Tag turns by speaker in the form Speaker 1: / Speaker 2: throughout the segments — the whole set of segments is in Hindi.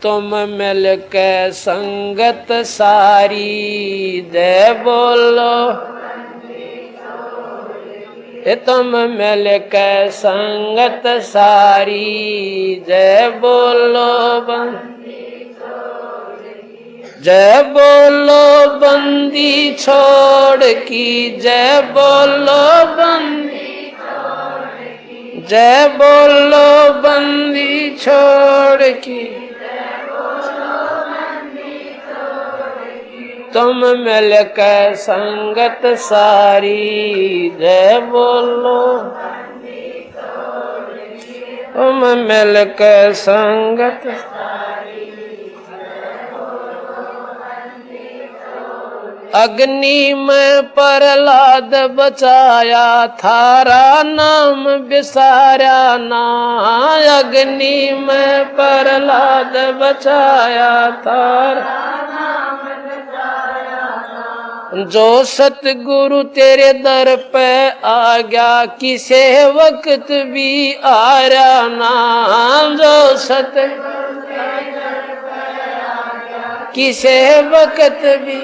Speaker 1: तुम मिल के संगत सारी जय बोलो, तुम मिल के संगत सारी जय बोलो जय बोलो बंदी छोड़ की जय बोलो बंदी जय बोलो बंदी छोड़ की तुम मिल के संगत सारी जय बोलो, तुम मिल के संगत अग्नि में प्रहलाद बचाया थारा नाम बिसारा ना, अग्नि में प्रहलाद बचाया थारा जो सतगुरु तेरे दर पे आ गया किसे वक्त भी आया ना, जो सतगुरु किसे वक्त भी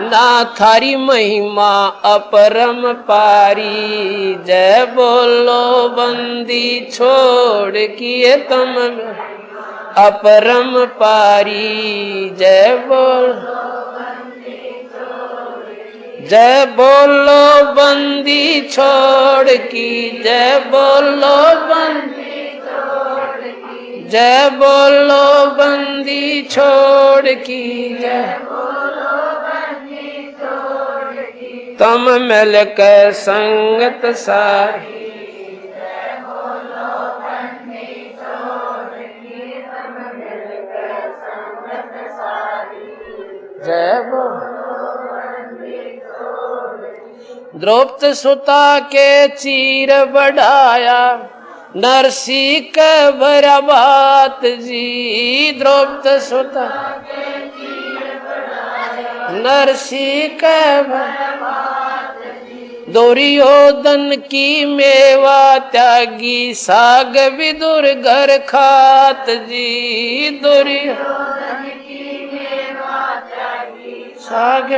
Speaker 1: ना, थारी महिमा अपरम पारी जय बोलो बंदी छोड़ किए तुम अपरम पारी जय बोलो, जय बोलो बंदी छोड़ की जय बोलो बंदी छोड़ की जय बोलो बंदी छोड़ की जय बोलो बंदी छोड़ की तुम मिल के संगत सारी जय बोलो बंदी छोड़ की तुम मिल के संगत सारी जय बोलो। द्रौपदी सुता के चीर बढ़ाया नरसी के भरा बात जी, द्रौपदी सुता के चीर बढ़ाया नरसी के भरा बात जी, दुर्योधन की मेवा त्यागी साग विदुर घर खात जी, दुर्योधन की मेवा त्यागी साग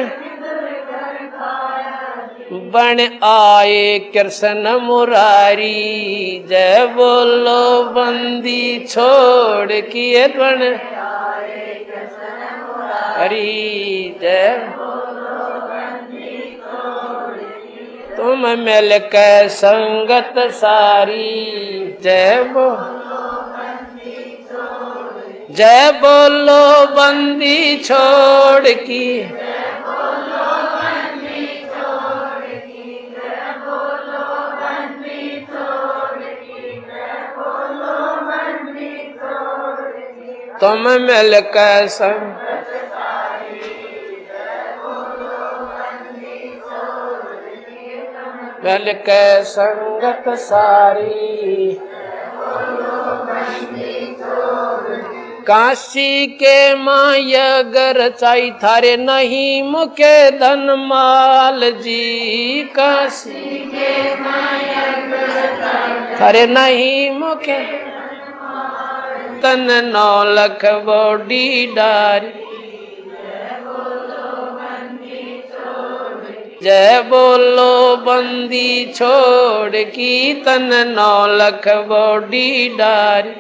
Speaker 1: बन आए कृष्ण मुरारी जय बोलो बंदी छोड़ किए बन आए कृष्ण मुरारी जय बोलो बंदी छोड़ तुम मिल के संगत सारी जय बोलो बंदी छोड़ जय बोलो बंदी छोड़ की तुम मिल के संगत मिल के संगत सारी काशी के माया गर चाई थारे नहीं मुके धन माल जी, काशी के माया गर थारे नहीं मुके तन 9 लाख बॉडी डारी जय बोलो बंदी छोड़ की तन 9 लाख बॉडी डारी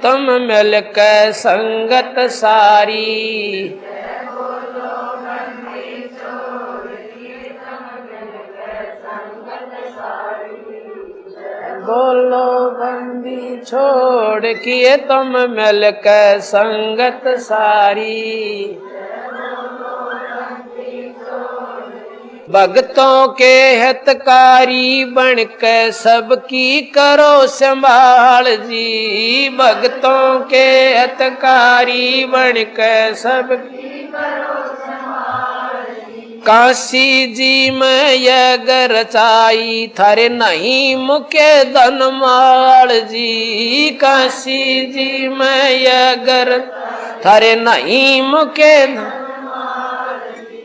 Speaker 1: तुम मिल के संगत सारी बोलो बंदी छोड़ किए तुम मिल के संगत सारी भक्तों के हितकारी बन के सबकी करो संभाल जी, भक्तों के हितकारी बन के सबकी करो काशी जी में यह गर चाई थारे नहीं मुके धन माल जी, काशी जी में यह गर थारे नहीं मुके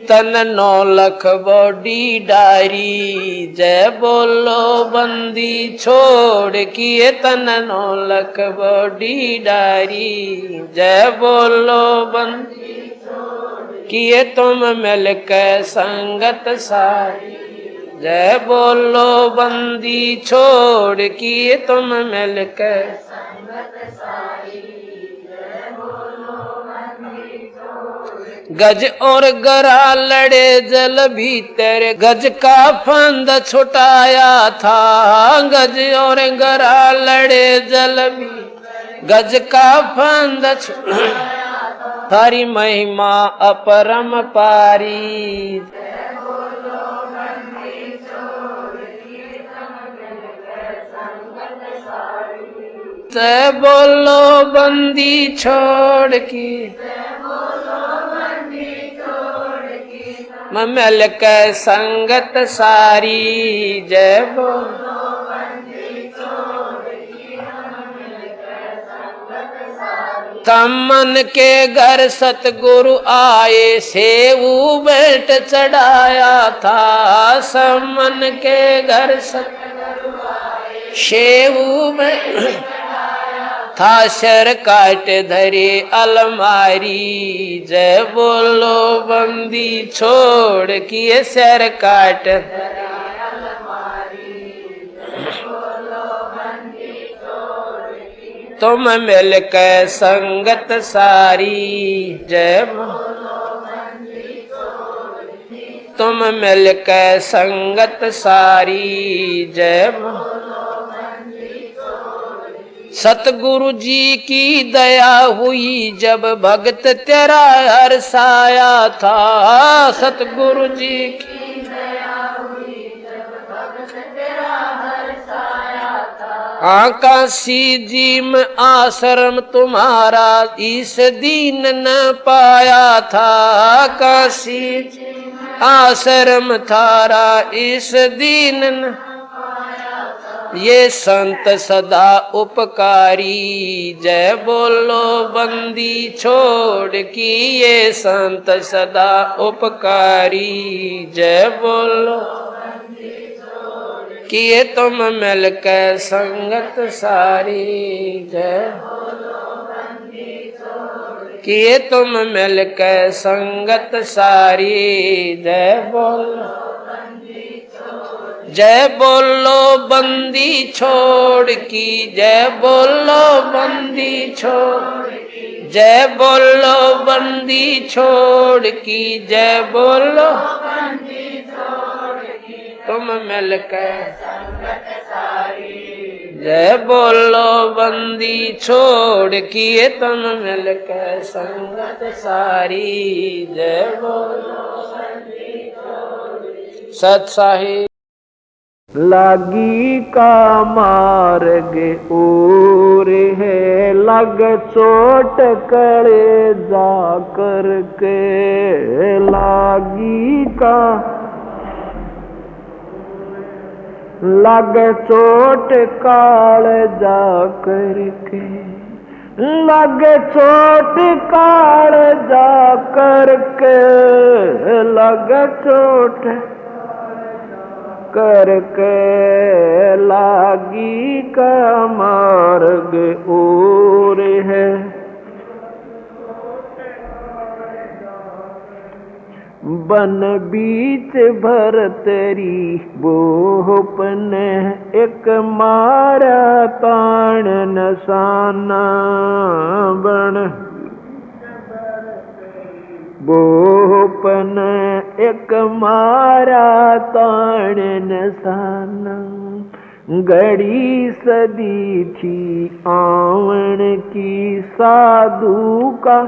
Speaker 1: तन 9 लख बॉडी डारी, जय बोलो बंदी छोड़ किए तन 9 लख बॉडी डारी, जय बोलो बंदी किए तुम मिलकर संगत सारी, जय बोलो बंदी छोड़ किए तुम मिलकर संगत सारी, जय बोलो बंदी छोड़। गज और गरा लड़े जल भीतर, गज का फंद छुटाया था, गज और गरा लड़े जल भीतर, गज का फंद छुटाया थारी महिमा अपरम पारी, जय बोलो बंदी छोड़ किए तुम मिलकर संगत सारी, जय बोलो बंदी छोड़ की, जय बोलो बंदी छोड़ की तुम मिलकर संगत सारी, जय बोलो तमन के घर सतगुरु आए, सेऊ बेट चढ़ाया था, समन के घर सतगुरु आए, सेऊ बेट था, शर काट धरे अलमारी, जय बोलो बंदी छोड़ किए सर काट तुम मिलकर संगत सारी, जय तुम मिलकर संगत सारी, जय सतगुरु जी की दया हुई जब भक्त तेरा हर्षाया था, सतगुरु जी की दया हुई जब भक्त तेरा हर्षाया था, काशी जी में आश्रम तुम्हारा इस दीन न पाया था, काशी जी में आश्रम थारा इस दीन न ये संत सदा उपकारी, जय बोलो बंदी छोड़ की ये संत सदा उपकारी, जय बोलो किए तुम मिलकर संगत सारी, जय किए तुम मिलकर संगत सारी, जय बोलो जय बोलो बंदी छोड़ की, जय बोलो बंदी छोड़, जय बोलो बंदी छोड़ की, जय बोलो बंदी छोड़ की तुम मिलकर संगत सारी, जय बोलो बंदी छोड़ किए तुम मिलकर संगत सारी, जय बोलो बंदी छोड़। सत साहिब लागी का मार्ग और है, लग चोट करे जा कर के, लागी का लग चोट काल जा कर के, लग चोट काल जा कर के, लग चोट करके लागी का मार्ग और है, बन बीच भरतरी बोपन, एक मारा ताण नसाना, बन बोपन एक मारा ताण नसाना, घड़ी सदी थी आवन की साधु का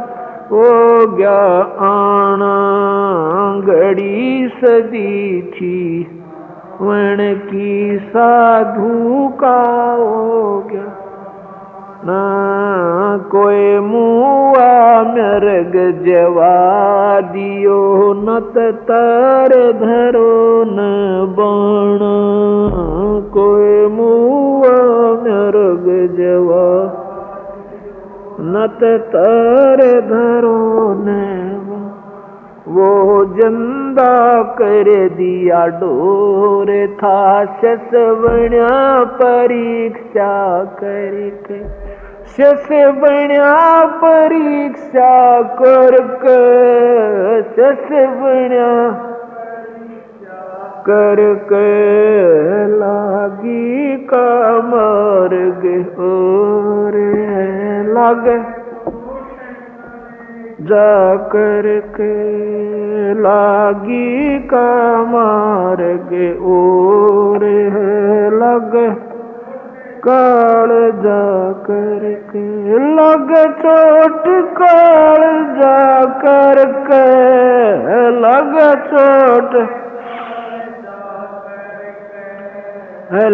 Speaker 1: हो गया आना, घड़ी सदी थी वन की साधु का हो गया ना, कोई मुआ मृग जवा दियो नत तर धरो न बाण, कोई मुआ मृग जवा नत तर धरो न, वो जंदा कर दिया डोर था शसवण्या परीक्षा करके शसवण्या परीक्षा करके शसवण्या करके लागी का मार्ग और लग जा करके लागी का मार्ग और लग काल जा करके लग चोट काल जा करके लग चोट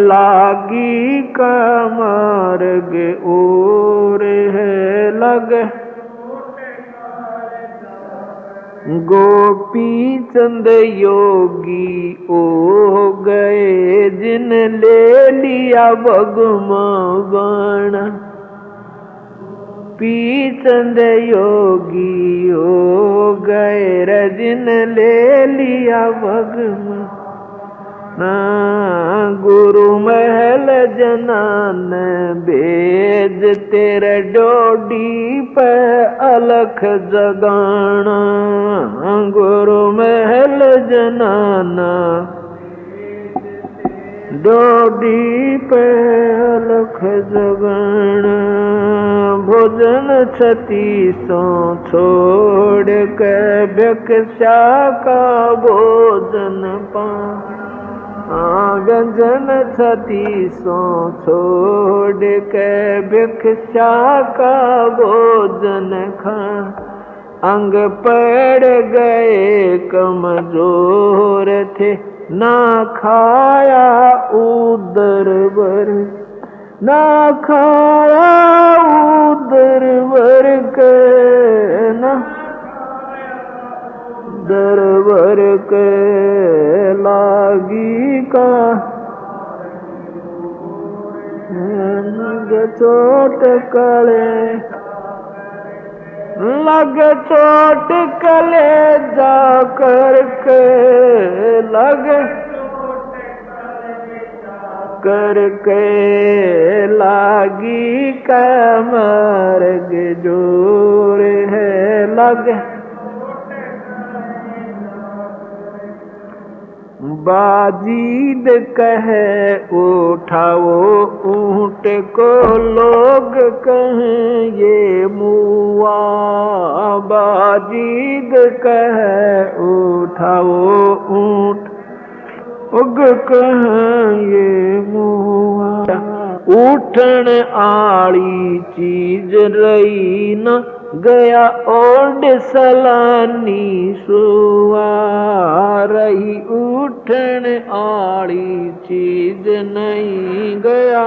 Speaker 1: लागी का मार्ग और है लग गोपी चंद योगी ओ गए जिन ले लिया भगवान पीचंद योगी हो गए जिन ले लिया भगवान गुरु महल जनान भेज तेरे डोडी पे अलख जगाना गुरु महल जनाना डोडी पे अलख जगाना भोजन छतीसों छोड़ के भिक्षा का भोजन पा व्यंजन छतीसों छोड़ के भिक्षा का भोजन खा अंग पड़ गए कमजोर थे ना खाया उदर भर ना खाया उदर भर के ना दरबर के लागी का लग चोट कले लग चोट कले जा करके लग करके लागी का मार्ग जोर है लग बाजीद कहे उठाओ ऊंट को लोग कहें ये मुआ बाजीद कहे उठाओ ऊंट उग कहें ये मुआ उठन आली चीज रही न गया ओड सलानी सुआ रही उठन आली चीज नहीं गया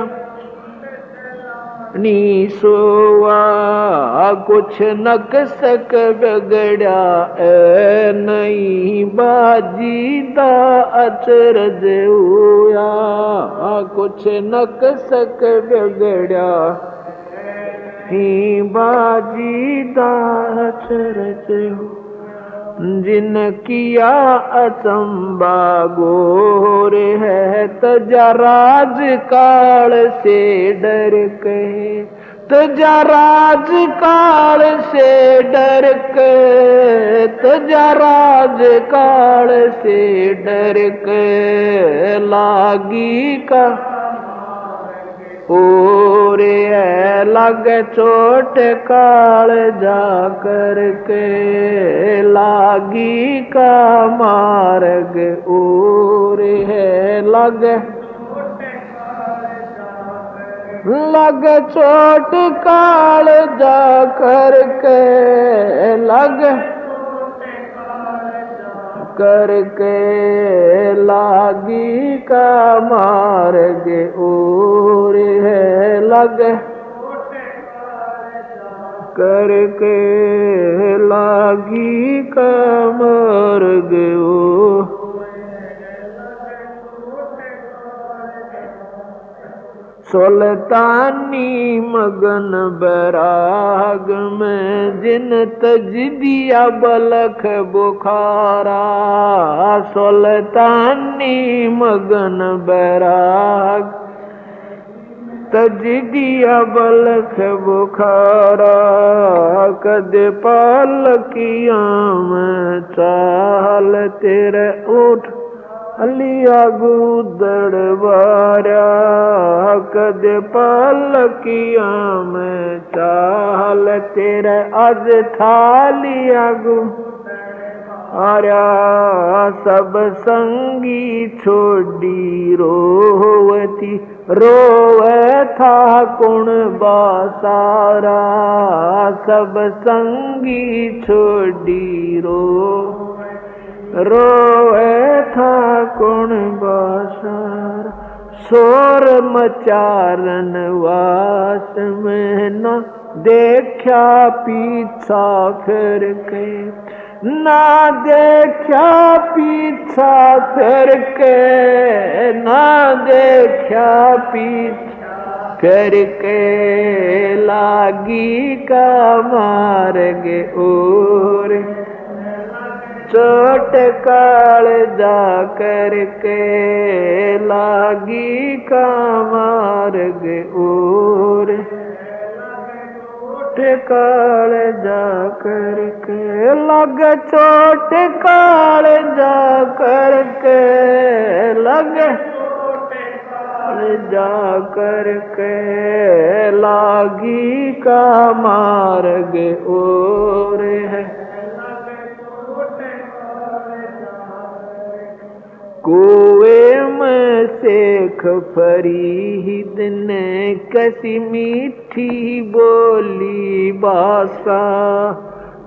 Speaker 1: नी सोआ कुछ नक सक बिगड़ा ए नहीं बाजीदा अचरज हुआ कुछ नक सक बिगड़ा ही बाजीदा अचरज जिन किया अचंबा गोर है तजा राज काल से डर कहे तजा राज काल से डर के तजा राज काल से डर के लागी का ओरे लग चोट काल जा करके लागी का मार्ग ओरे है लग चोट काल जा करके लग करके लागी का मार्ग और है लग करके लागी का मार्ग सुल्तानी मगन बैराग में जिन तज दिया बलख बुखारा। सुल्तानी मगन बैराग तज दिया बलख बुखारा। कद पालकिया में चाल तेरे उठ अलिया गुदड़वारा। कद पालकिया में चाल तेरे आज थालिया गु आर्या। सब संगी छोड़ी रोवती रोवे था कुण बासारा। सब संगी छोड़ी रोवे था कुण बासारा। शोर मचारन वास में न देखा पीछा फिर के। ना देखा पीछा फिर के। ना देखा पीछा फिर के। लागी का मार्ग और चोट काल जा करके। लागी का मार्ग और काल जा करके। लग चोट काल जा करके। लग जा करके। लागी का मार्ग और है। कुएं में शेख फरीद ने कसी मीठी बोली बासा।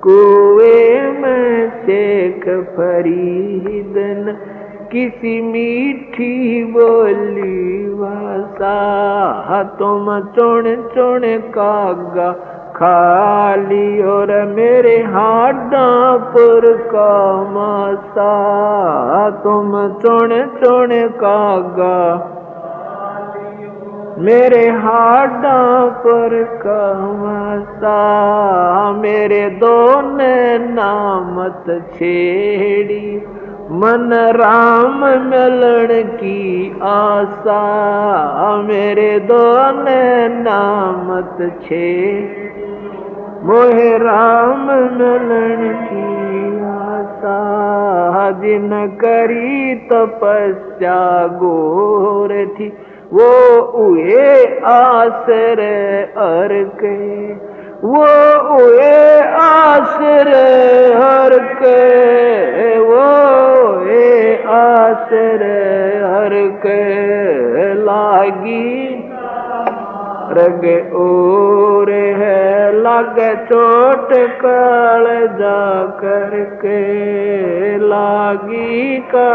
Speaker 1: कुएं में शेख फरीद ने किसी मीठी बोली बासा। तुम चुन चुन कागा खाली और मेरे हाडा पर का मासा। तुम चुन चुन कागा मेरे हाडा पर का मासा। मेरे दोने नामत छेड़ी मन राम मिलन की आशा। मेरे दोने नामत छेड़ी मोहे राम मिलन की आशा। जिन करी तपस्या गोर थी वो उए आसरे हर के। वो उए आसरे हर के। वो उए आसरे हर के। लागी रग और है। लग चोट काल जा करके। लागी का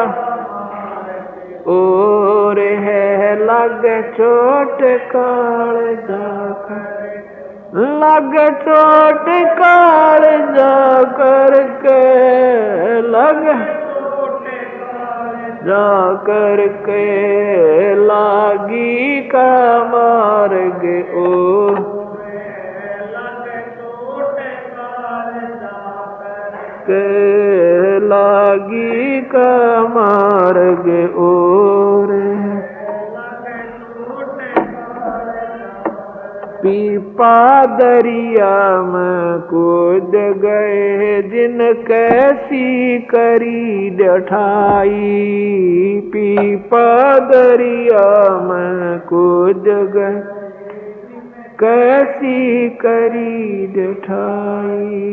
Speaker 1: और है। लग चोट काल जा कर। लग चोट काल जा करके। लग जा करके। लागी का मार्ग ओ। लागी का मार्ग और पीपा दरिया में कूद गए जिन कैसी करी डठाई। पीपा दरिया में कूद गए कैसी करी डठाई।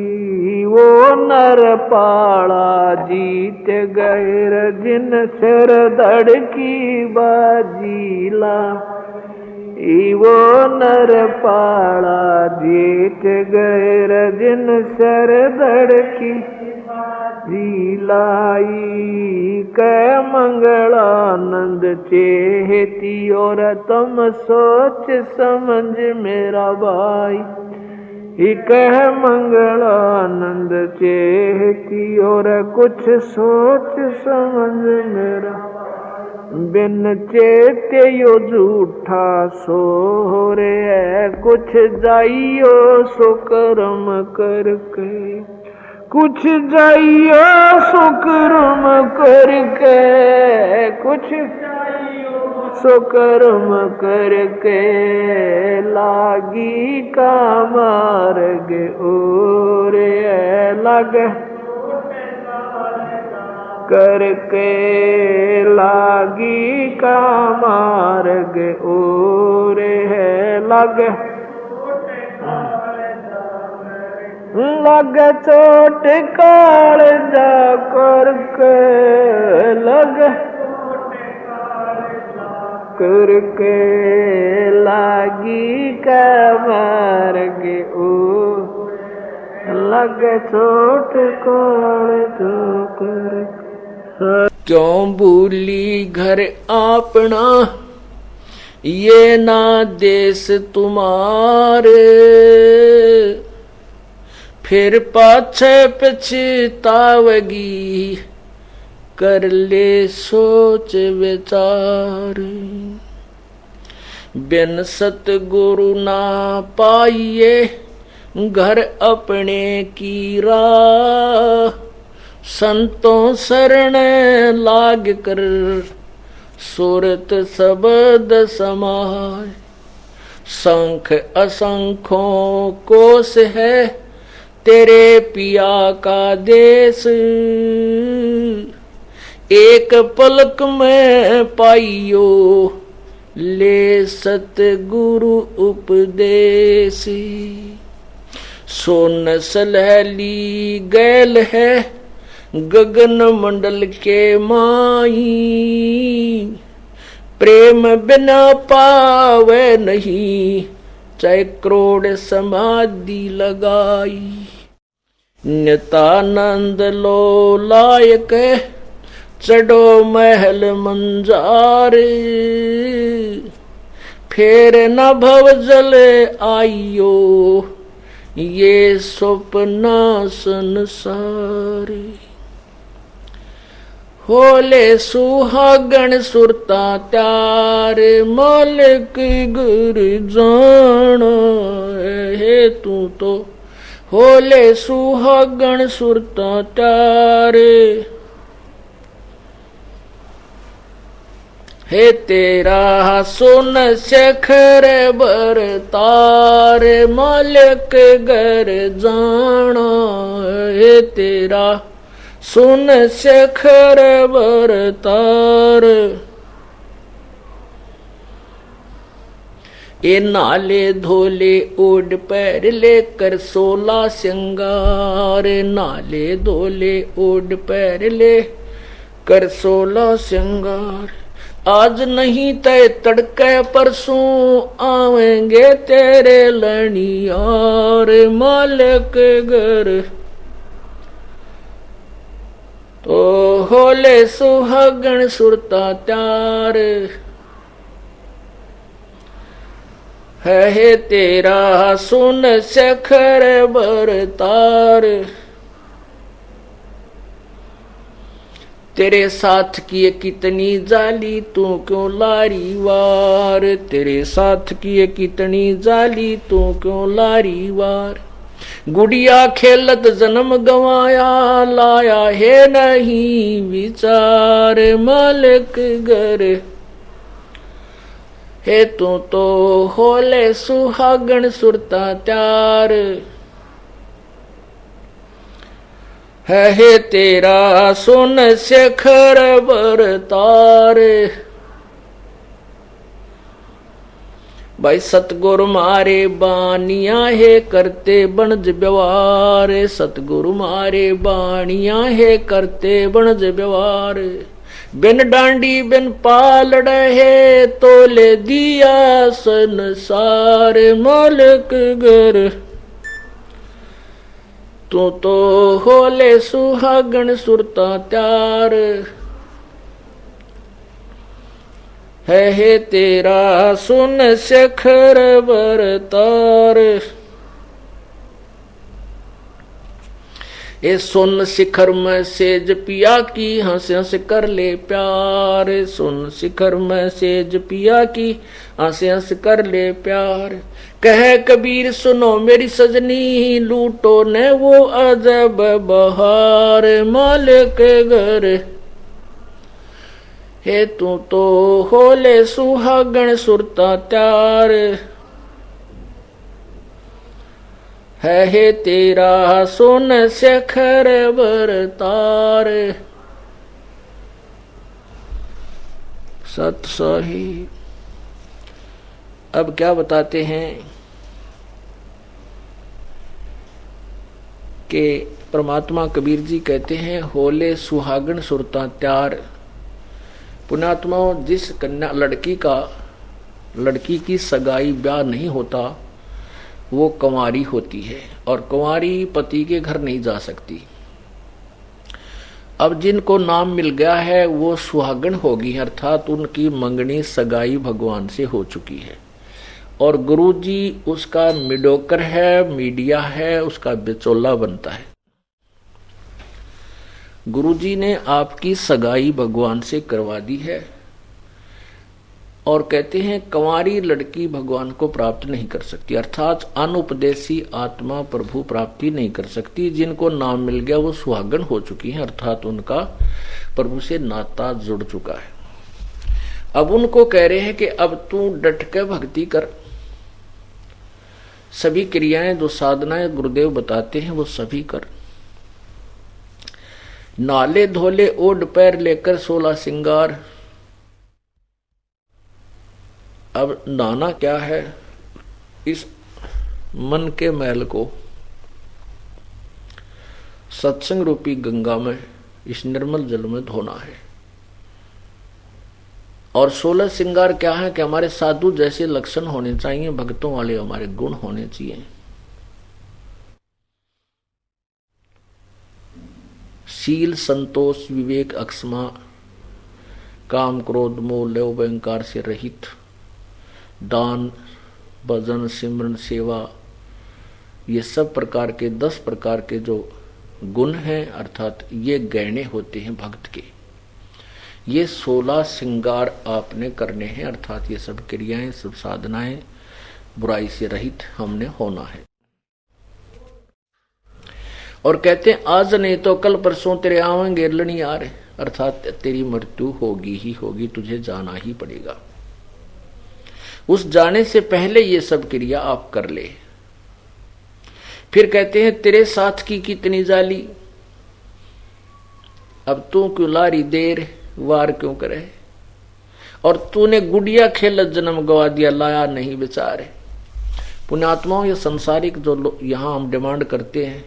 Speaker 1: वो नर पाड़ा जीत गए जिन सिर धड़ की बाजीला। वो नर पाड़ा जीत गए जिन सर धड़ की लाई। कै मंगलानंद चेहती और तुम सोच समझ मेरा भाई। कह मंगलानंद चेहती और कुछ सोच समझ मेरा। बिन चेते यो झूठा सो रे है, कुछ जाइयो सो कर्म करके, कुछ जाइयो सो कर्म करके, कुछ सो कर्म करके, लागी का मार्ग और लगे करके, लागी का मार्ग और है लगे लग चोट काल जा करके, लग करके, लागी का मार्ग ओ, लग चोट काल जा करके। क्यों भूली घर अपना, ये ना देश तुम्हारे, फिर पाछे पछतावगी, कर ले सोच विचार। बिन सतगुरु ना पाइए, घर अपने की राह, संतों शरण लाग कर, सुरत शब्द समाय। शंख असंख्यों कोश है, तेरे पिया का देश, एक पलक में पाइयो, ले सतगुरु उपदेश। सोन सलहली गैल है, गगन मंडल के माई, प्रेम बिना पावे नहीं, चाहे करोड़ समाधि लगाई। नितानंद लो लायक, चढ़ो महल मंजार, फेर न भव जल आइयो, ये स्वप्ना संसार। होले सुहागण सुरता त्यार, मालिक गुर जान है तू तो, होले सुहागण सुरता त्यार, हे तेरा सोन शेखर बर तार, मालिक घर जाना हे तेरा सोन शेखर बर तार। ये नाले धोले ओढ़ पैर लेकर 16 श्रृंगार, नाले धोले ओढ़ पैर ले कर 16 श्रृंगार। आज नहीं तय तड़के परसों आवेंगे तेरे लनियार, मालिक घर तो होले सुहागण सुरता त्यार, है तेरा सुन शेखर बरतार। तेरे साथ किए कितनी जाली तू क्यों लारी वार, तेरे साथ किए कितनी जाली तू क्यों लारी वार। गुड़िया खेलत जन्म गवाया लाया है नहीं विचार, मालिक घर हे तू तो होले सुहागण सुरता त्यार, है तेरा सुन शेखर बरतार। भाई सतगुरु मारे बानिया है करते बनज व्यवहार, सतगुरु मारे बानिया है करते बनज व्यवहार। बिन डांडी बिन पालड़ है तोले दिया संसार, मालिक घर तू तो होले सुहागण सुरता त्यार, है तेरा सुन शेखर बरतार। ए सुन शिखर में सेज पिया की हंस हंस कर ले प्यार, सुन शिखर में सेज पिया की हंस हंस कर ले प्यार। कह कबीर सुनो मेरी सजनी, लूटो ने वो अजब बहार, माल के घर हे तू तो होले सुहागण सुरता त्यार, है हे तेरा सोन शेखर बरतार। सत सही। अब क्या बताते हैं कि परमात्मा कबीर जी कहते हैं होले सुहागण सुरता त्यार। पुण्यात्मा, जिस कन्या लड़की की सगाई ब्याह नहीं होता वो कंवारी होती है और कंवारी पति के घर नहीं जा सकती। अब जिनको नाम मिल गया है वो सुहागण होगी, अर्थात उनकी मंगनी सगाई भगवान से हो चुकी है और गुरुजी उसका मिडोकर है, मीडिया है, उसका बिचौला बनता है। गुरुजी ने आपकी सगाई भगवान से करवा दी है और कहते हैं कंवारी लड़की भगवान को प्राप्त नहीं कर सकती, अर्थात अनुपदेशी आत्मा प्रभु प्राप्ति नहीं कर सकती। जिनको नाम मिल गया वो सुहागण हो चुकी हैं, अर्थात उनका प्रभु से नाता जुड़ चुका है। अब उनको कह रहे हैं कि अब तू डट के भक्ति कर, सभी क्रियाएं जो साधनाएं गुरुदेव बताते हैं वो सभी कर। नाले धोले ओढ़ पैर लेकर 16 सिंगार। अब नहाना क्या है, इस मन के मैल को सत्संग रूपी गंगा में, इस निर्मल जल में धोना है। और 16 श्रृंगार क्या है कि हमारे साधु जैसे लक्षण होने चाहिए, भक्तों वाले हमारे गुण होने चाहिए। शील, संतोष, विवेक, अक्षमा, काम, क्रोध, मोह, लोभ, अहंकार से रहित, दान, भजन, सिमरन, सेवा, ये सब प्रकार के 10 प्रकार के जो गुण हैं, अर्थात ये गहने होते हैं भक्त के। ये 16 श्रृंगार आपने करने हैं, अर्थात ये सब क्रियाएं, सब साधनाएं बुराई से रहित हमने होना है। और कहते हैं आज नहीं तो कल परसों तेरे आवेंगे लड़ी यार, अर्थात तेरी मृत्यु होगी ही होगी, तुझे जाना ही पड़ेगा। उस जाने से पहले ये सब क्रिया आप कर ले। फिर कहते हैं तेरे साथ की कितनी जाली, अब तू क्यों लारी देर, वार क्यों करे, और तूने गुड़िया खेल जन्म गवा दिया, लाया नहीं बेचारे। पुण्यात्माओं, ये संसारिक जो यहाँ हम डिमांड करते हैं,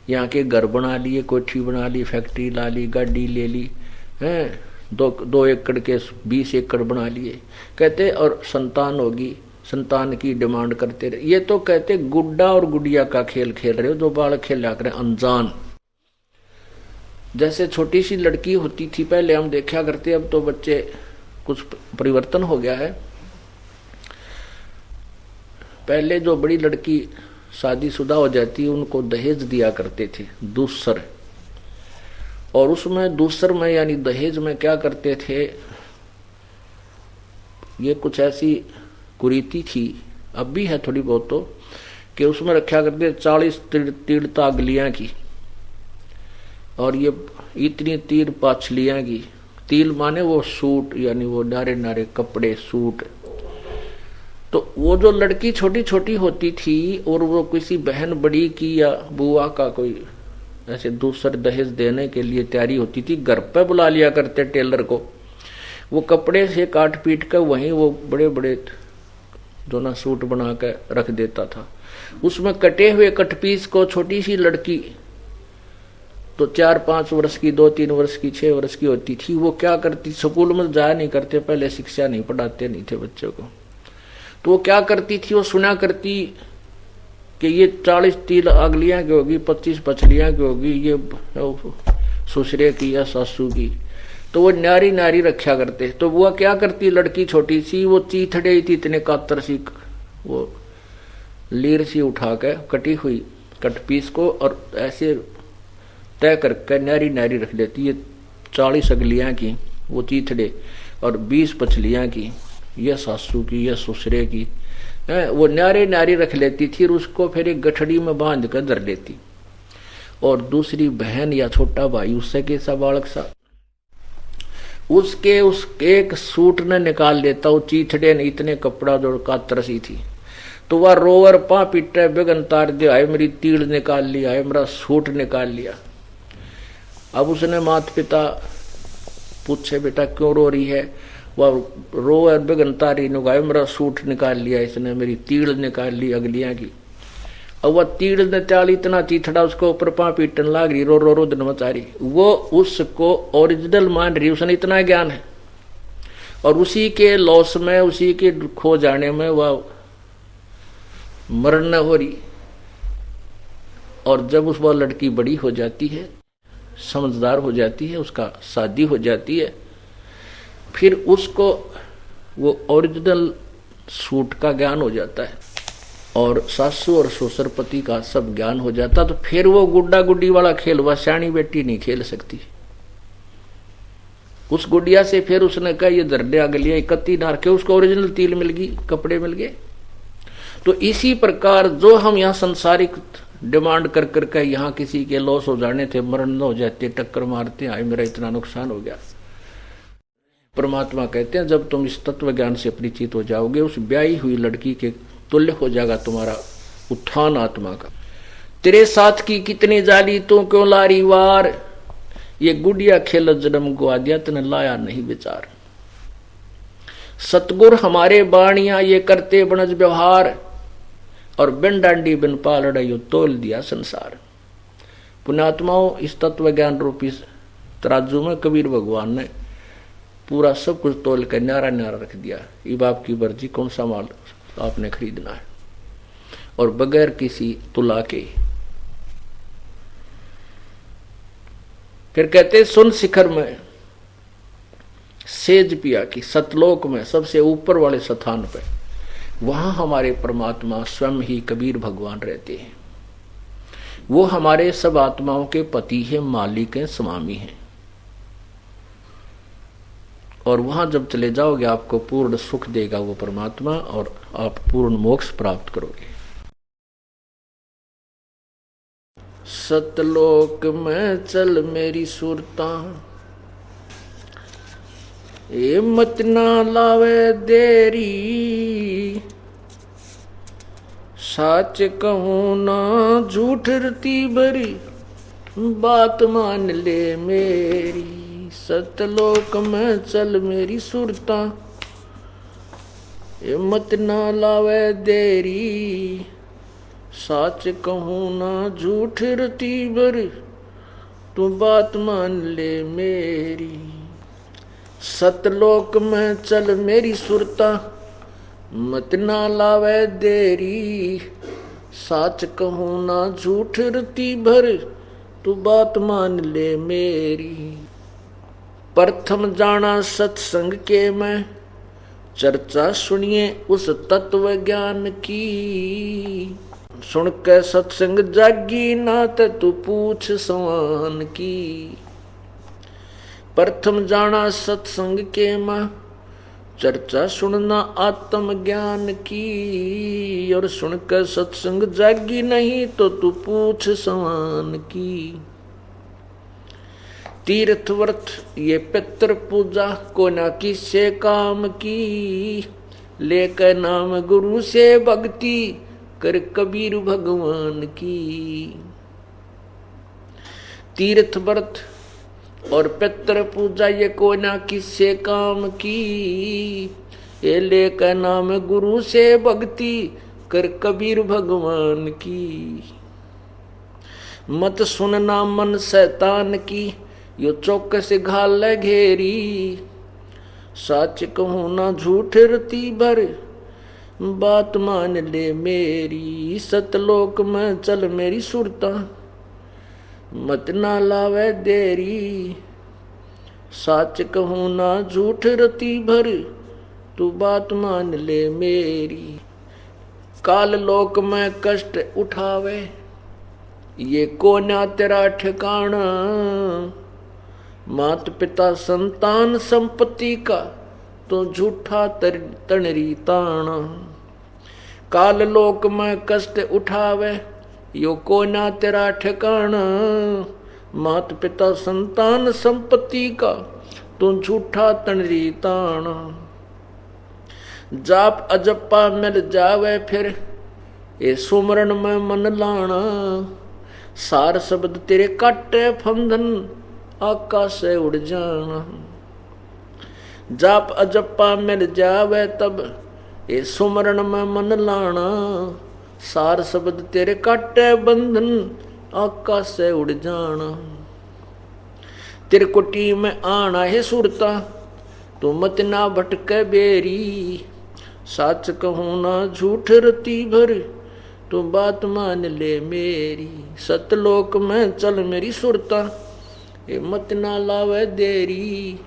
Speaker 1: यहाँ के घर बना लिए, कोठी बना ली, फैक्ट्री ला ली, गाड़ी ले ली, हैं 2 एकड़ के 20 एकड़ बना लिए, कहते और संतान होगी, संतान की डिमांड करते रहे। ये तो कहते गुड्डा और गुड़िया का खेल खेल रहे हो, जो बालक खेला करें अनजान। जैसे छोटी सी लड़की होती थी पहले हम देखा करते, अब तो बच्चे कुछ परिवर्तन हो गया है। पहले जो बड़ी लड़की शादीशुदा हो जाती उनको दहेज दिया करते थे, दूसर। और उसमें दूसर में यानी दहेज में क्या करते थे, ये कुछ ऐसी कुरीति थी, अब भी है थोड़ी बहुत, तो कि उसमें रखा करते 40 तीर तागलियां की और ये इतनी तीर पाछलियां की। तिल माने वो सूट, यानी वो नारे नारे कपड़े, सूट। तो वो जो लड़की छोटी छोटी होती थी और वो किसी बहन बड़ी की या बुआ का कोई ऐसे दूसरे दहेज देने के लिए तैयारी होती थी, घर पे बुला लिया करते टेलर को। वो कपड़े से काट पीट कर वहीं वो बड़े बड़े दोनों सूट बना कर रख देता था। उसमें कटे हुए कटपीस को छोटी सी लड़की तो 4-5 वर्ष की, 2-3 वर्ष की, 6 वर्ष की होती थी, वो क्या करती, स्कूल में जाया नहीं करते, पहले शिक्षा नहीं पढ़ाते नहीं थे बच्चों को, तो वो क्या करती थी, वो सुना करती कि ये 40 तिल अगलियां की होगी, 25 पछलियां की होगी, ये ससुरे की या सासू की, तो वो नारी नारी रखा करते। तो वो क्या करती, लड़की छोटी सी, वो चीथड़े थी इतने कातर सी, वो लीर सी उठा के कटी हुई कटपीस को और ऐसे तय करके नारी नारी रख लेती है। 40 अगलियाँ की वो तीथड़े और 20 पछलियाँ की, यह सासू की, यह ससुरे की, वो नारी नारी रख लेती थी और उसको फिर एक गठड़ी में बांध कर धर लेती। और दूसरी बहन या छोटा भाई उससे कैसा बालक सा, उसके एक सूट ने निकाल लेता। वो चीथड़े ने इतने कपड़ा जोड़ का तरसी थी, तो वह रोवर पा पिटे बेगन तार दे, आए मेरी तीड़ निकाल लिया, आए मेरा सूट निकाल लिया। अब उसने माता पिता पूछे बेटा क्यों रो रही है, वह रोवर बेगन तारी नुगाए मेरा सूट निकाल लिया, इसने मेरी तीड़ निकाल ली अगलियां की। अब वह तीड़ ने चाल इतना चीथड़ा उसको ऊपर पा पीटन लाग रही, रो रो रो दिन मचारी। वो उसको ओरिजिनल मान रही, उसने इतना ज्ञान है। और उसी के लॉस में, उसी के खो जाने में वह मरण हो रही। और जब उस वह लड़की बड़ी हो जाती है, समझदार हो जाती है, उसका शादी हो जाती है, फिर उसको वो ओरिजिनल सूट का ज्ञान हो जाता है और सासू और ससुर पति का सब ज्ञान हो जाता। तो फिर वो गुड्डा गुड्डी वाला खेल वह सियाणी बेटी नहीं खेल सकती। उस गुड़िया से फिर उसने कहा ये दर्दे अगलिया इकट्ठी नार के, उसको ओरिजिनल तिल मिल गई, कपड़े मिल गए। तो इसी प्रकार जो हम यहाँ संसारिक डिमांड कर करके यहाँ किसी के लॉस हो जाने थे, मरण हो जाते, टक्कर मारते, आए मेरा इतना नुकसान हो गया। परमात्मा कहते हैं जब तुम इस तत्व ज्ञान से परिचित हो जाओगे, उस ब्याही हुई लड़की के तुल्य हो जाएगा तुम्हारा उत्थान आत्मा का। तेरे साथ की कितनी जाली तू क्यों लारी वार, ये गुड़िया खेल जन्म गुआ दिया तने लाया नहीं विचार। सतगुर हमारे बाणिया ये करते बनज व्यवहार, और बिन डांडी बिन पालड़ा यो तोल दिया संसार। पुण्यात्माओं, इस तत्व ज्ञान रूपी तराजू में कबीर भगवान ने पूरा सब कुछ तोल कर न्यारा न्यारा रख दिया। ये बाप की मर्जी, कौन सा माल आपने खरीदना है, और बगैर किसी तुला के। फिर कहते सुन शिखर में सेज पिया की, सतलोक में सबसे ऊपर वाले स्थान पे, वहां हमारे परमात्मा स्वयं ही कबीर भगवान रहते हैं। वो हमारे सब आत्माओं के पति हैं, मालिक हैं, स्वामी हैं। और वहां जब चले जाओगे आपको पूर्ण सुख देगा वो परमात्मा, और आप पूर्ण मोक्ष प्राप्त करोगे। सतलोक में चल मेरी सुरता, ए मत ना लावे देरी, सच कहूं ना झूठ रती भरी, बात मान ले मेरी। सतलोक में चल मेरी सुरता, ए मत ना लावे देरी, सच कहूं ना झूठ रती भरी, तू बात मान ले मेरी। सतलोक में चल मेरी सुरता, मत ना लावे देरी, सच कहूं ना झूठ रती भर, तू बात मान ले मेरी। प्रथम जाना सत्संग के मैं, चर्चा सुनिए उस तत्व ज्ञान की। सुन के सत्संग जागी नात तू पूछ सवान की। प्रथम जाना सत्संग के मैं, चर्चा सुनना आत्म ज्ञान की। और सुनकर सत्संग जागी नहीं तो तू पूछ सवान की। तीर्थ व्रत ये पितृ पूजा को ना किसे काम की। लेकर नाम गुरु से भक्ति कर कबीर भगवान की। तीर्थ व्रत और पितृ पूजा ये को ना किसे काम की। ये लेकर नाम गुरु से भक्ति कर कबीर भगवान की। मत सुनना मन शैतान की, यो चौकस घाल घेरी। सच कहूं ना झूठ रती भर, बात मान ले मेरी। सतलोक में चल मेरी सुरता, मत ना लावे देरी। सच कहूं ना झूठ रती भर, तू बात मान ले मेरी। काल लोक में कष्ट उठावे, ये कोन्या तेरा ठिकाना, मात पिता संतान संपत्ति का तो झूठा तणरी ताना। काल लोक में कष्ट उठावे, यो कोन्या तेरा ठिकाना, मात पिता संतान संपत्ति का तो झूठा तणरी ताना। जाप अजप्पा मिल जावे फिर, ये सुमरण में मन लाना, सार शब्द तेरे काटे फंदन, आकाश से उड़ जाना। जाप अजप्पा मिल जावे तब, ये सुमरण में मन लाना, सार शब्द तेरे काटे बंधन, आकाश से उड़ जाना। त्रिकुटी में आना है सुरता, तो मत ना भटके बेरी, साच कहूँ ना झूठ रती भर, तो बात मान ले मेरी। सतलोक में चल मेरी सुरता, ये मत ना लावे देरी,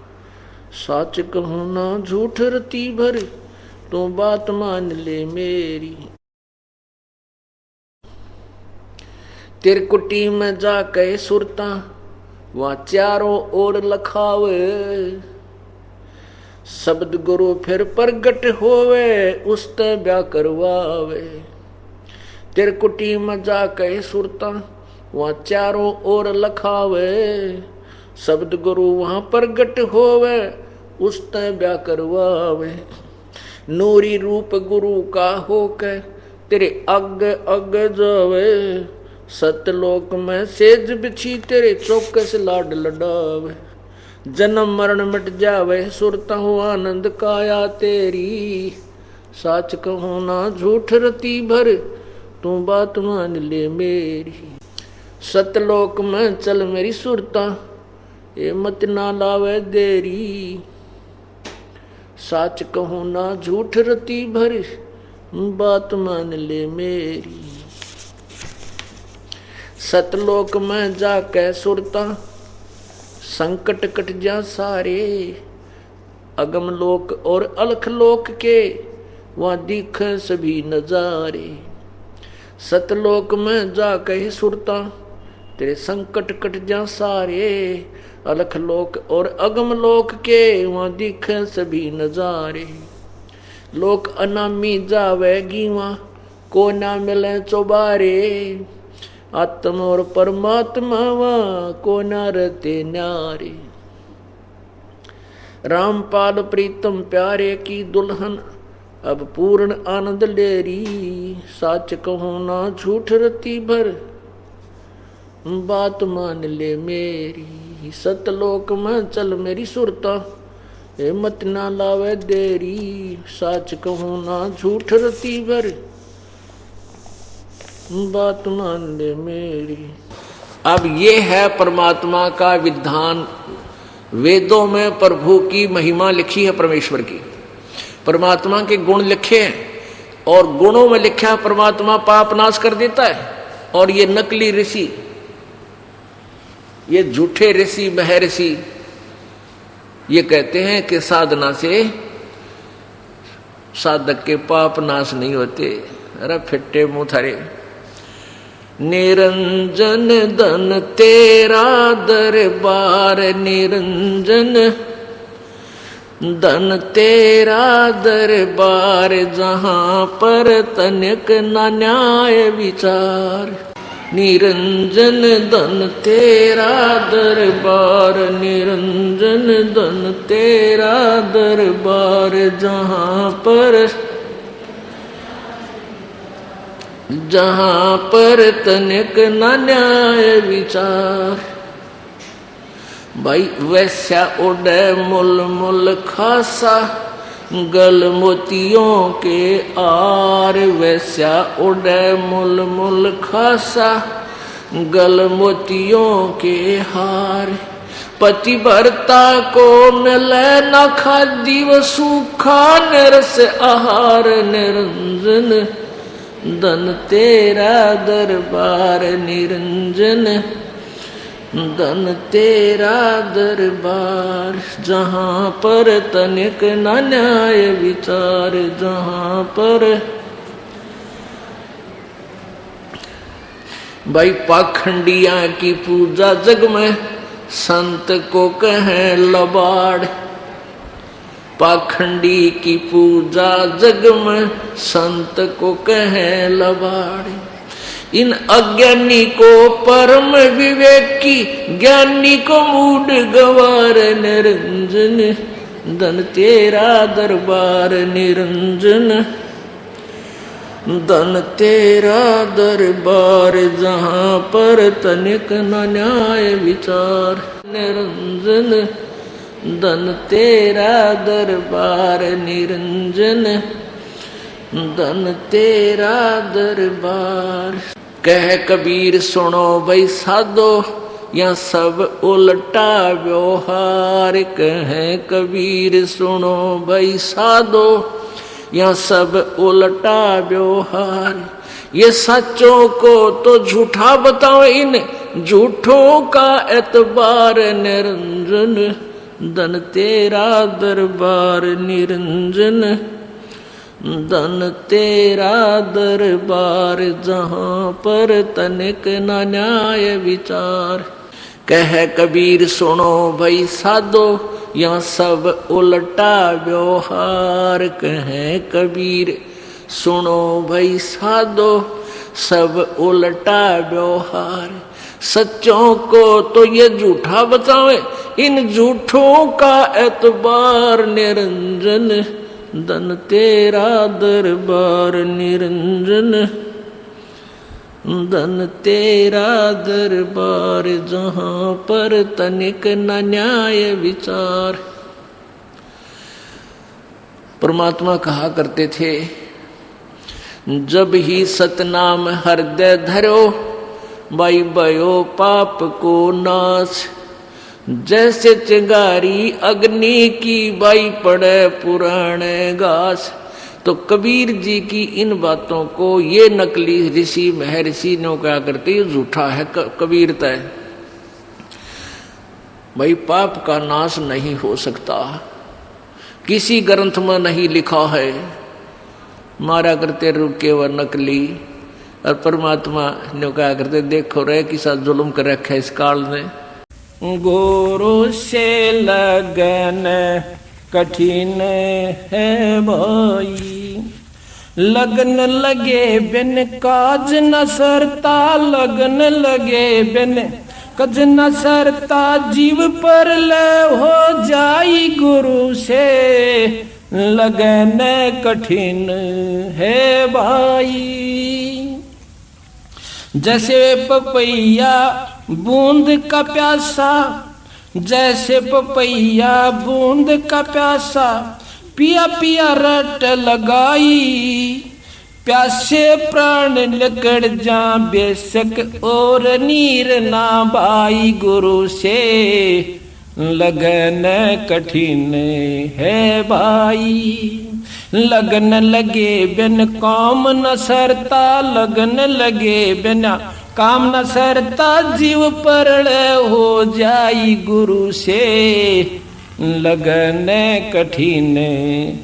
Speaker 1: साच कहूँ ना झूठ रती भर, तो बात मान ले मेरी। त्रिकुटी में जाके सुरता, वहाँ चारों ओर लखावे, शब्द गुरु फिर प्रगट होवे, उसते ब्याह करवावे। त्रिकुटी में जाके सुरता, वहाँ चारों ओर लखावे, शब्द गुरु वहाँ प्रगट होवे, उसते ब्याह करवावे। नूरी रूप गुरु का होके तेरे अग अग जावे, सतलोक में सेज बिछी तेरे चौकस लाड लडावे। जन्म मरण मिट जावे सुरता हो आनंद काया तेरी, साच कहूँ ना झूठ रती भर, तू बात मान ले मेरी। सतलोक में चल मेरी सुरता, ये मत ना लावे देरी, साच कहूँ ना झूठ रती भर, बात मान ले मेरी। सतलोक में जाके सुरता, संकट कट जा सारे, अगम लोक और अलख लोक के वहाँ दिख सभी नजारे। सतलोक में जाके सुरता, तेरे संकट कट जा सारे, अलख लोक और अगम लोक के वहाँ दिख सभी नजारे। लोक अनामी जावेगी वहाँ, को ना मिले चौबारे, आत्म और परमात्मा वहाँ को ना रहते न्यारे। रामपाल प्रीतम प्यारे की दुल्हन, अब पूर्ण आनंद लेरी, साच कहूँ ना झूठ रती भर, बात मान ले मेरी। सतलोक में चल मेरी सुरता, ए मत ना लावे देरी, साच कहूँ ना झूठ रती भर, बात मान ले मेरी। अब ये है परमात्मा का विधान। वेदों में प्रभु की महिमा लिखी है, परमेश्वर की, परमात्मा के गुण लिखे हैं, और गुणों में लिखा है परमात्मा पाप नाश कर देता है। और ये नकली ऋषि, ये झूठे ऋषि महर्षि, ये कहते हैं कि साधना से साधक के पाप नाश नहीं होते। अरे फिट्टे मुंह थारे। निरंजन धन तेरा दरबार, निरंजन धन तेरा दरबार, जहाँ पर तनिक न न्याय विचार। निरंजन धन तेरा दरबार, निरंजन धन तेरा दरबार, जहाँ पर तनिक न न्याय विचार। भाई वैश्या उड़े मुल मुल खासा, गल मोतियों के आर। वैश्या उड़े मुल मुल खासा, गल मोतियों के हार। पति भरता को मिले न खादी व सूखा, निरस आहार। निरंजन धन तेरा दरबार, निरंजन धन तेरा दरबार, जहाँ पर तनिक न न्याय विचार। जहाँ पर भाई पाखंडिया की पूजा जग में संत को कहें लबाड़। पाखंडी की पूजा जग में संत को कहें लबाड़। इन अज्ञानी को परम विवेकी, ज्ञानी को मूड गवार निरंजन। धन तेरा दरबार निरंजन, धन तेरा दरबार जहाँ पर तनिक न न्याय विचार निरंजन। धन तेरा दरबार निरंजन, धन तेरा दरबार। कह कबीर सुनो भाई साधो, या सब उल्टा व्यवहार। कहे कबीर सुनो भाई साधो, या सब उल्टा व्यवहार। ये सच्चों को तो झूठा बताओ, इन झूठों का एतबार निरंजन। धन तेरा दरबार निरंजन, धन तेरा दरबार जहाँ पर तनिक न न्याय विचार। कह कबीर सुनो भाई साधो, यहाँ सब उल्टा व्यवहार। कहे कबीर सुनो भाई साधो, सब उल्टा व्यवहार। सच्चों को तो ये झूठा बतावे, इन झूठों का एतबार निरंजन। धन तेरा दरबार निरंजन, धन तेरा दरबार जहाँ पर तनिक न न्याय विचार। परमात्मा कहा करते थे, जब ही सतनाम हृदय धरो, बाई भयो पाप को नाश। जैसे चिंगारी अग्नि की, बाई पड़े पुराने घास। तो कबीर जी की इन बातों को ये नकली ऋषि महर्षि ने क्या करते, ये झूठा है कबीरता है। भाई पाप का नाश नहीं हो सकता, किसी ग्रंथ में नहीं लिखा है। मारा करते रुके व नकली, और परमात्मा ने क्या करते, देखो रे कि साथ जुल्म कर रखा है इस काल ने। गुरु से लगन कठिन है भाई, लगन लगे बिन काज न सरता। लगन लगे बिन काज न सरता, जीव पर ले हो जाई गुरु से लगन कठिन है भाई। जैसे पपैया बूंद का प्यासा, जैसे पपैया बूंद का प्यासा। पिया पिया रट लगाई, प्यासे प्राण निकल जा बेशक और नीर ना भाई। गुरु से लगन कठिन है भाई, लगन लगे बिन काम न सरता। लगन लगे बिना काम न सरता, जीव परल हो जाई गुरु से लगन कठिन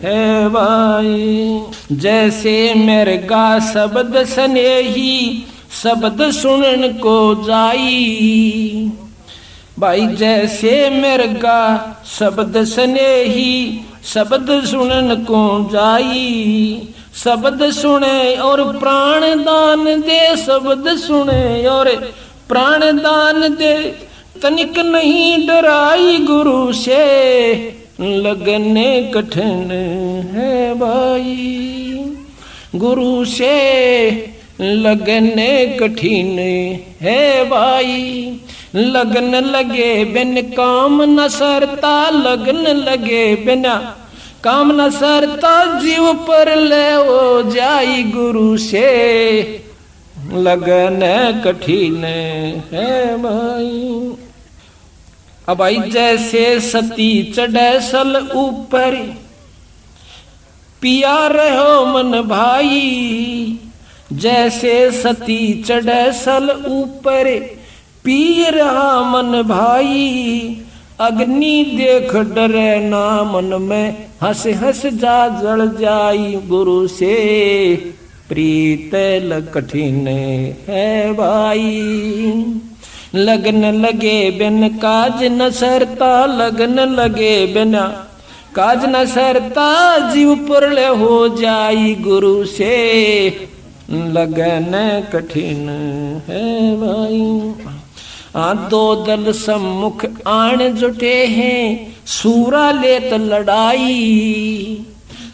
Speaker 1: है भाई। जैसे मृगा शब्द स्नेही, शब्द सुनन को जाई भाई। जैसे मृगा शब्द स्नेही, शब्द सुनन को जाई। शब्द सुने और प्राण दान दे, शब्द सुने और प्राण दान दे। तनिक नहीं डराई गुरु से लगने कठिन है भाई। गुरु से लगने कठिन है भाई। लगन लगे बिन काम न सरता, लगन लगे बिना काम न सरता। जीव पर ले हो जाई गुरु से लगन कठिन है भाई। अब भाई जैसे सती चढ़े सल ऊपर, पिया रहो मन भाई। जैसे सती चढ़े सल ऊपर, पी रहा मन भाई। अग्नि देख डरे ना मन में, हंस हंस जा जल जाई गुरु से प्रीत कठिन है भाई। लगन लगे बिन काज न सरता, लगन लगे बिना काज न सरता, जीव पुरले हो जाई गुरु से लगन कठिन है भाई। दो दल सम्मुख आण जुटे हैं, सूरा लेत लड़ाई।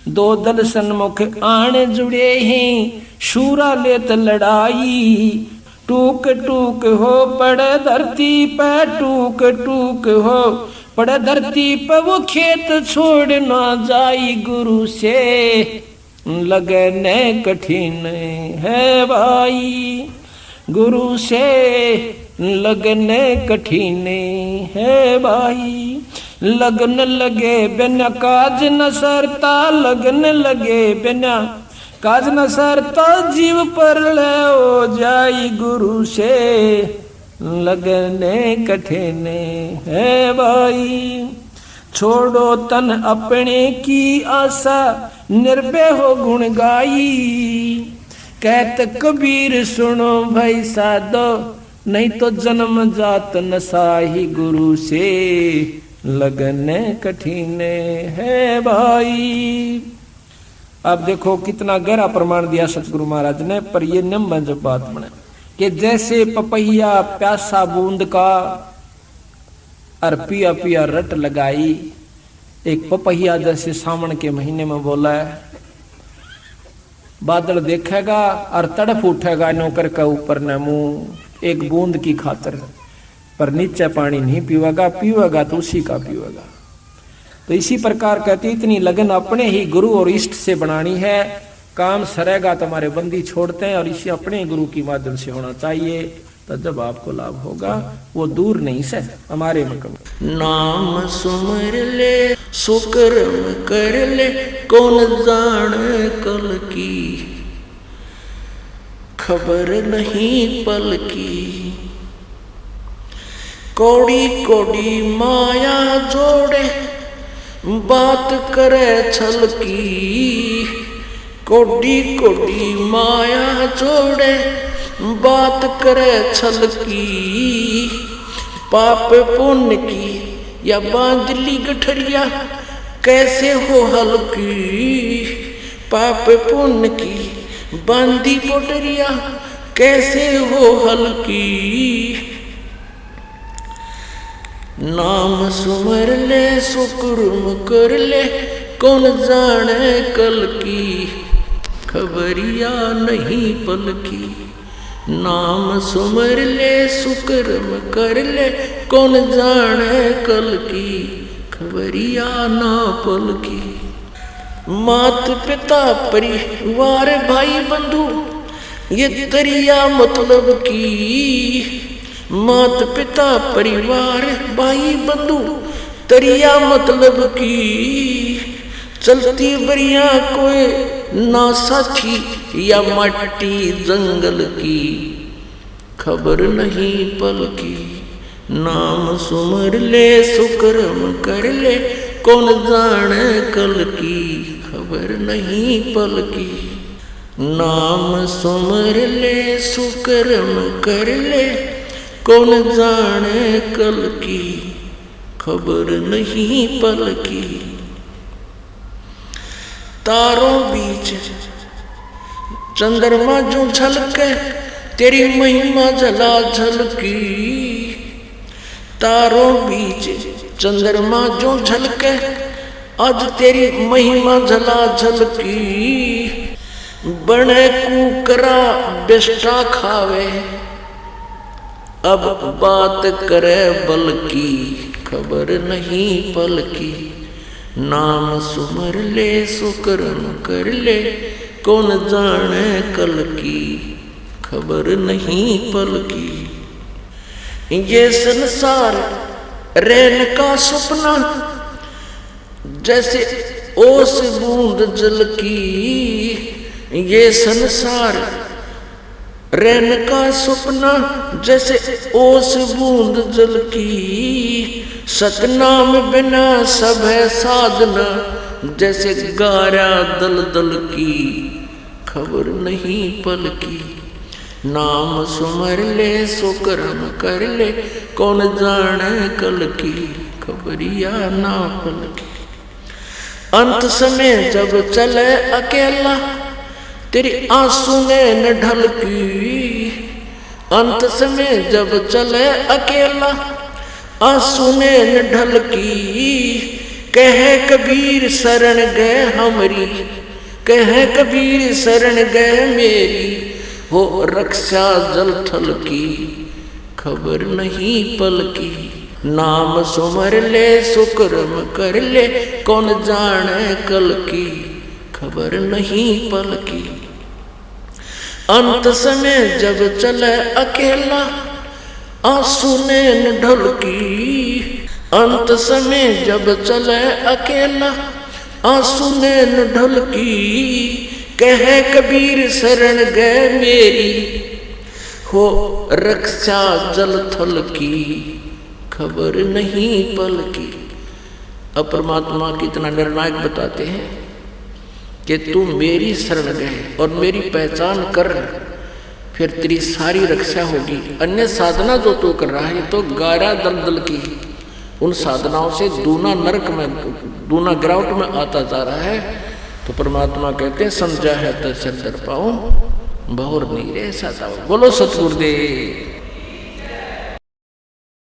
Speaker 1: दो दल सन्मुख आण जुड़े हैं, शूरा लेत लड़ाई। टूक टूक हो पड़े धरती पे, टूक टूक हो पड़े धरती पे, वो खेत छोड़ ना जाई गुरु से लगने कठिन है भाई। गुरु से लगने कठिन है भाई। लगन लगे बिना काज न सरता, लगन लगे बिना काज न सरता, जीव पर ले हो जाई गुरु से लगने कठिन है भाई। छोड़ो तन अपने की आशा, निर्भय हो गुण गाई। कहत कबीर सुनो भाई साधो, नहीं तो जन्म जात न साही गुरु से लगने कठिन है भाई। अब देखो कितना गहरा प्रमाण दिया सतगुरु महाराज ने, पर ये नियम जो बात बने कि जैसे पपैया प्यासा बूंद का और पिया पिया रट लगाई। एक पपैया जैसे सावन के महीने में बोला है, बादल देखेगा और तड़प उठेगा नौकर का ऊपर न मुंह एक बूंद की खातर, पर नीचे पानी नहीं पीवेगा, पीवेगा तो उसी का पीवेगा। तो इसी प्रकार कहती इतनी लगन अपने ही गुरु और इष्ट से बनानी है। काम सरेगा तुम्हारे बंदी छोड़ते हैं और इसे अपने गुरु की माध्यम से होना चाहिए, तो जब आपको लाभ होगा वो दूर नहीं से हमारे मकम।
Speaker 2: नाम सुमर ले सुकर्म कर ले, कौन जाने कल की खबर नहीं पल की। कौड़ी कौड़ी माया जोड़े बात करे छल की। कौड़ी कौड़ी माया जोड़े बात करे छल की। पाप पुण्य की या बांधली गठरिया कैसे हो हल्की। पाप पुण्य की बांधी पोटरिया कैसे हो हल्की। नाम सुमर ले सुकुर्म कर ले, कौन जाने कल की खबरिया नहीं पल की। नाम सुमर ले सुकर्म कर ले, कौन जाने कल की खबरिया ना पल की। मात पिता परिवार भाई बंधु ये तरिया मतलब की। मात पिता परिवार भाई बंधु तरिया मतलब की। चलती बरिया कोई ना साथी या मट्टी जंगल की खबर नहीं पल की। नाम सुमर ले सुकर्म कर ले, कौन जाने कल की खबर नहीं पल की। नाम सुमर ले सुकर्म कर ले, कौन जाने कल की खबर नहीं पल की। तारों बीच चंद्रमा जो झलके तेरी महिमा जला झलकी। तारों बीच चंद्रमा जो झलके आज तेरी महिमा जला झलकी। बने कुकरा बिष्टा खावे अब बात करे बल की खबर नहीं पल की। नाम सुमर ले सुकर्म कर ले, कौन जाने कल की खबर नहीं पल की। ये संसार रैन का सपना जैसे ओस बूंद जल की। ये संसार रैन का सपना जैसे ओस बूंद जल की। सतनाम बिना सब है साधना जैसे गारा दल दल की खबर नहीं पल की। नाम सुमर ले सो कर्म कर ले, कौन जाने कल की, खबरिया ना पल की। अंत समय जब चले अकेला, तेरी आंसू ने न ढल की। अंत समय जब चले अकेला, आंसू ने न ढल की। कहे कबीर शरण गए हमरी, कहे कबीर शरण गए मेरी, हो रक्षा जल थल की, खबर नहीं पल की। नाम सुमर ले सुकर्म कर ले, कौन जाने कल की, खबर नहीं पल की। अंत समय जब चले अकेला, आंसू ने न ढल की। अंत समय जब चले अकेला, आंसू ने न ढल की। कहे कबीर शरण गए मेरी, हो रक्षा जल थल की, खबर नहीं पल की। अब परमात्मा कितना निर्णायक बताते हैं कि तू मेरी शरण गए और मेरी पहचान कर, फिर तेरी सारी रक्षा होगी। अन्य साधना जो तू कर रहा है तो गारा दलदल की, उन साधनाओं से दूना नरक में, दूना गिरावट में आता जा रहा है। तो परमात्मा कहते हैं समझा है तो सिर दर पाऊं, बहुर नहीं रे सदा। बोलो सतगुरुदेव।